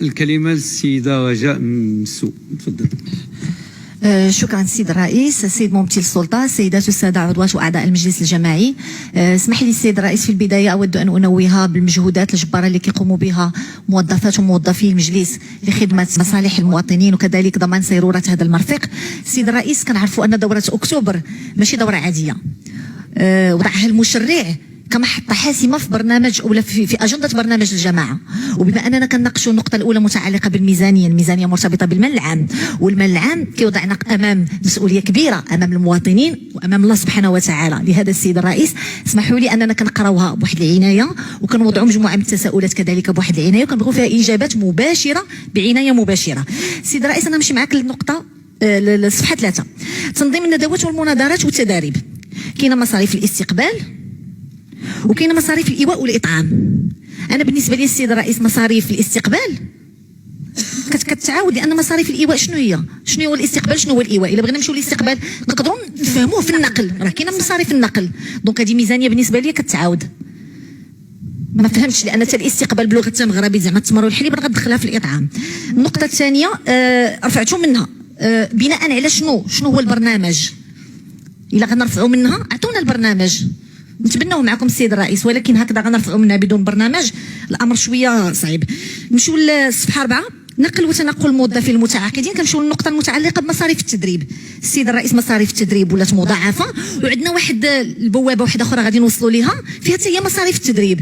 الكلمة للسيدة رجاء مسو، تفضل. شكرا السيد الرئيس، السيد ممثل السلطة، السيدات والسادة عضوات وأعضاء المجلس الجماعي. اسمح لي السيد الرئيس في البداية أود أن أنوه بالمجهودات الجبارة اللي كيقوموا بها موظفات وموظفي المجلس لخدمة مصالح المواطنين وكذلك ضمان سيرورة هذا المرفق. السيد الرئيس كنعرفوا أن دورة أكتوبر ماشي دورة عادية، وضعها المشرع كمحطة حاسمة في برنامج أو في أجندة برنامج الجماعة. وبما أننا كنناقشوا النقطة الأولى متعلقة بالميزانية، الميزانية مرتبطة بالمال العام، والمال العام كيوضعنا أمام مسؤولية كبيرة أمام المواطنين وأمام الله سبحانه وتعالى. لهذا السيد الرئيس اسمحوا لي أننا كنقراوها بواحد العناية وكنوضعوا مجموعة من التساؤلات كذلك بواحد العناية وكنبغيو فيها إجابات مباشرة بعناية مباشرة. السيد الرئيس أنا نمشي معك للنقطة للصفحة 3، تنظيم الندوات والمناظرات والتداريب. كاينة مصاريف الاستقبال وكاين مصاريف الايواء والاطعام. انا بالنسبه لي السيد الرئيس مصاريف الاستقبال كتعاود، لان مصاريف الايواء شنو هو الاستقبال، شنو هو الايواء. الا بغينا نمشيو للاستقبال نقدروا نفهموه في النقل، راه كاينه مصاريف النقل. دونك هذه ميزانيه بالنسبه لي كتعاود، ما فهمتش، لان حتى الاستقبال بلغه المغربي زعما التمر والحليب غندخلها في الاطعام. النقطه الثانيه رفعتوا منها بناء على شنو هو البرنامج. الا غنرفعوا منها عطونا البرنامج نتبناو معكم السيد الرئيس، ولكن هكذا غنرفعوا منها بدون برنامج الامر شويه صعيب. نمشيو للصفحه 4، نقل وتنقل الموظفين المتعاقدين. كنمشيو للنقطه المتعلقه بمصاريف التدريب. السيد الرئيس مصاريف التدريب ولات مضاعفه، وعندنا واحد البوابه واحده اخرى غادي نوصلوا ليها فيها حتى هي مصاريف التدريب.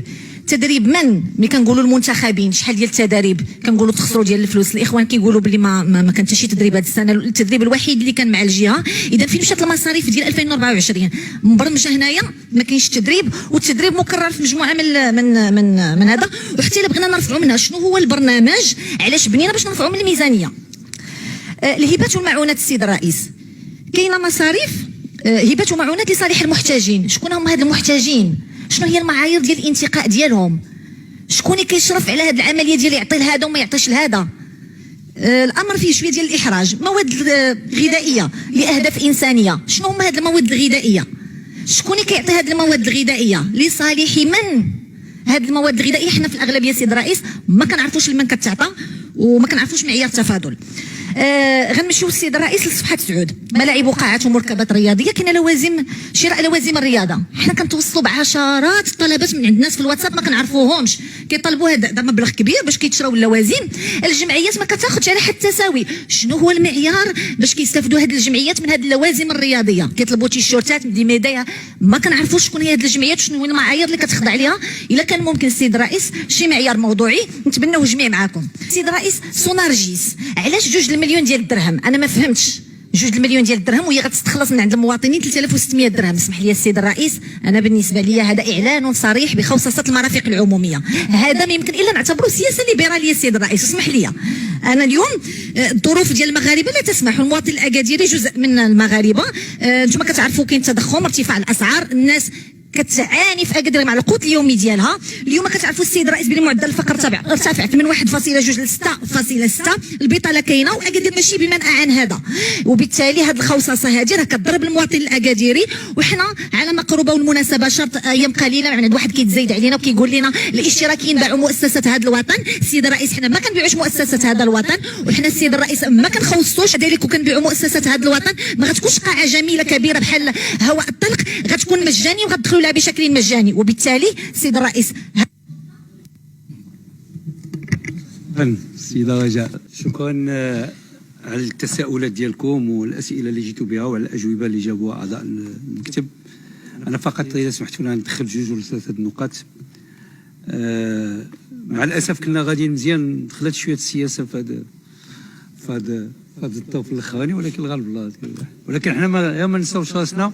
تدريب ملي كنقولوا المنتخبين شحال ديال التدريب كنقولوا تخسروا ديال الفلوس. الاخوان كيقولوا بلي ما كان حتى شي تدريب هذه السنه، التدريب الوحيد اللي كان مع الجهه. اذا فين مشات المصاريف ديال 2024 مبرمجه هنايا؟ ما كاينش تدريب، والتدريب مكرر في مجموعه من هذا. وحتى الا بغينا نرفعوا منها شنو هو البرنامج، علاش بنينا باش نرفعوا من الميزانيه. الهبات والمعونات السيد الرئيس، كاينه مصاريف هبات ومعونات لصالح المحتاجين. شكون هما هاد المحتاجين؟ شنو هي المعايير ديال الانتقاء ديالهم؟ شكون اللي كيشرف على هذه العمليه ديال يعطي لهذا وما يعطيش لهذا؟ الامر فيه شويه ديال الاحراج. مواد غذائيه لاهداف انسانيه، شنو هما هذه المواد الغذائيه؟ شكون اللي كيعطي هذه المواد الغذائيه؟ لصالح من هذه المواد الغذائيه؟ حنا في الاغلبيه سيد الرئيس ما كنعرفوش لمن كتعطى وما كنعرفوش معيار التفاضل. غنمشيو السيد الرئيس لصفحه 9، ملاعب وقاعات ومركبات رياضيه. كاين لوازم شراء لوازم الرياضه. حنا كنتوصلوا بعشرات الطلبات من عند الناس في الواتساب ما كنعرفوهمش، كيطلبوا هذا مبلغ كبير باش كيتشراو اللوازم. الجمعيات ما كتاخذش على حد التساوي. شنو هو المعيار باش كيستافدوا هذه الجمعيات من هذه اللوازم الرياضيه؟ كيطلبوا تيشيرتات دي ميدايا، ما كنعرفوش شكون هي هذه الجمعيات، شنو هو المعايير اللي كتخضع عليها. الا كان ممكن السيد الرئيس شي معيار موضوعي نتبناوه جميع معكم. السيد الرئيس سونارجيس، علاش 2 المليون ديال الدرهم؟ انا ما فهمتش 2 المليون ديال الدرهم وهي غتستخلص من عند المواطنين 3600 درهم. اسمح لي السيد الرئيس، انا بالنسبه لي هذا اعلان صريح بخوصصه المرافق العموميه. هذا ما يمكن الا نعتبره سياسه ليبراليه السيد الرئيس. اسمح لي، انا اليوم الظروف ديال المغاربه لا تسمح، والمواطن الاكاديري جزء من المغاربه. انتم كتعرفوا كاين تضخم، ارتفاع الاسعار، الناس كتعاني في اكادير مع القوت اليومي ديالها. اليوم كتعرفوا السيد الرئيس بلي معدل الفقر ارتفع من 1.2 ل 6.6. البطاله كاينه واكادير ماشي بمنأى عن هذا، وبالتالي هذه الخوصصه هذه راه كتضرب المواطن الاكاديري. وحنا على مقربه والمناسبه شرط ايام قليله من عند واحد كيتزايد علينا وكيقول لنا الاشتراكيين باعوا مؤسسه هذا الوطن. السيد الرئيس حنا ما كنبيعوش مؤسسه هذا الوطن، وحنا السيد الرئيس ما كنخوصوش ذلك وكنبيعوا مؤسسه هذا الوطن. ما غتكونش قاعه جميله كبيره بحال هواء الطلق، غتكون مجاني وغتدخلوا لها بشكل مجاني. وبالتالي السيد الرئيس السيدة رجاء، شكرا على التساؤلات ديالكم والاسئله اللي جيتوا بها وعلى الاجوبه اللي جابوها اعضاء المكتب. انا فقط اذا سمحتوا لنا ندخل 2 ولا 3 نقاط. مع الاسف كنا غاديين مزيان، دخلت شويه السياسه في هذا الطرف الاخراني، ولكن الغالب الله. ولكن حنا ما نساوش راسنا،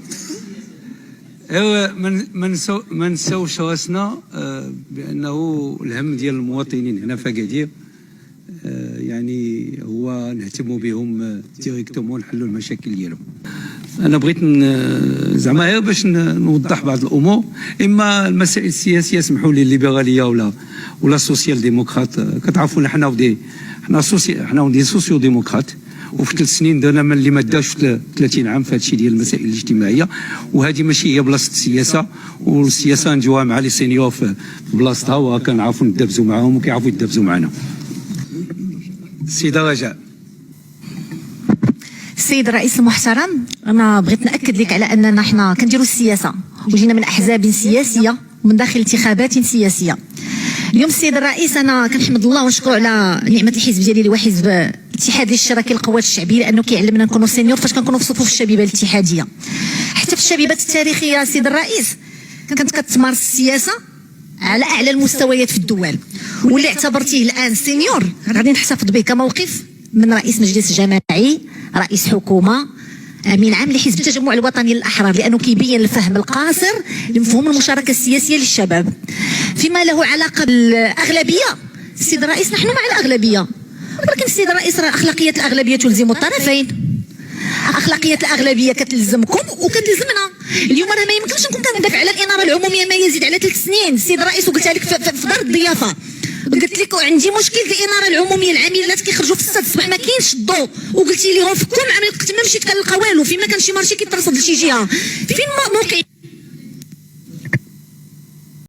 ما نساوش راسنا بانه الهم ديال المواطنين هنا في اكادير يعني هو نهتموا بهم ديريكتومون ونحلوا المشاكل ديالهم. انا بغيت زعما غير باش نوضح بعض الامور. اما المسائل السياسيه اسمحوا لي، الليبراليه ولا السوسيال ديمقراط، كتعرفونا حنا دي سوسيو ديمقراط، وفي 3 سنين درنا من اللي ما داش في 30 عام في هذا الشيء ديال المسائل الاجتماعيه. وهذه ماشي هي بلاصه السياسه، والسياسه نجوها مع لي سينيور في بلاصتها، وكنعرفوا ندابزوا معاهم وكيعرفوا يدابزوا معنا. السيدة رجاء. السيد الرئيس المحترم، انا بغيت ناكد لك على اننا حنا كنديروا السياسه وجينا من احزاب سياسيه ومن داخل انتخابات سياسيه. اليوم السيد الرئيس انا كنحمد الله ونشكر على نعمه الحزب ديالي اللي هو حزب الاتحاد الاشتراكي للقوات الشعبيه، لانه كيعلمنا نكونوا سينيور فاش كنكونوا في صفوف الشبيبه الاتحاديه. حتى في الشبيبات التاريخيه السيد الرئيس كانت كتمارس السياسه على اعلى المستويات في الدول، واللي اعتبرتيه الان سينيور غادي نحتفظ به كموقف من رئيس مجلس جماعي، رئيس حكومه، امين عام لحزب التجمع الوطني للاحرار، لانه كيبين الفهم القاصر لمفهوم المشاركه السياسيه للشباب. فيما له علاقه بالاغلبيه، السيد الرئيس نحن مع الاغلبيه، ولكن السيد الرئيس راه اخلاقيات الاغلبيه تلزم الطرفين. اخلاقيات الاغلبيه كتلزمكم وكتلزمنا. اليوم راه ما يمكنش نكون كندافع على الاناره العموميه ما يزيد على 3 سنين السيد الرئيس، وقلتها لك في دار الضيافه، قلت لك عندي مشكل في الاناره العموميه، العاملات كيخرجوا في 6 الصباح ما كاينش الضوء، وقلتي لهم فكوا العمل، ما مشيت كنلقى والو، فين ما كان شي مارشي كيترصد لشي جهه، فين موقع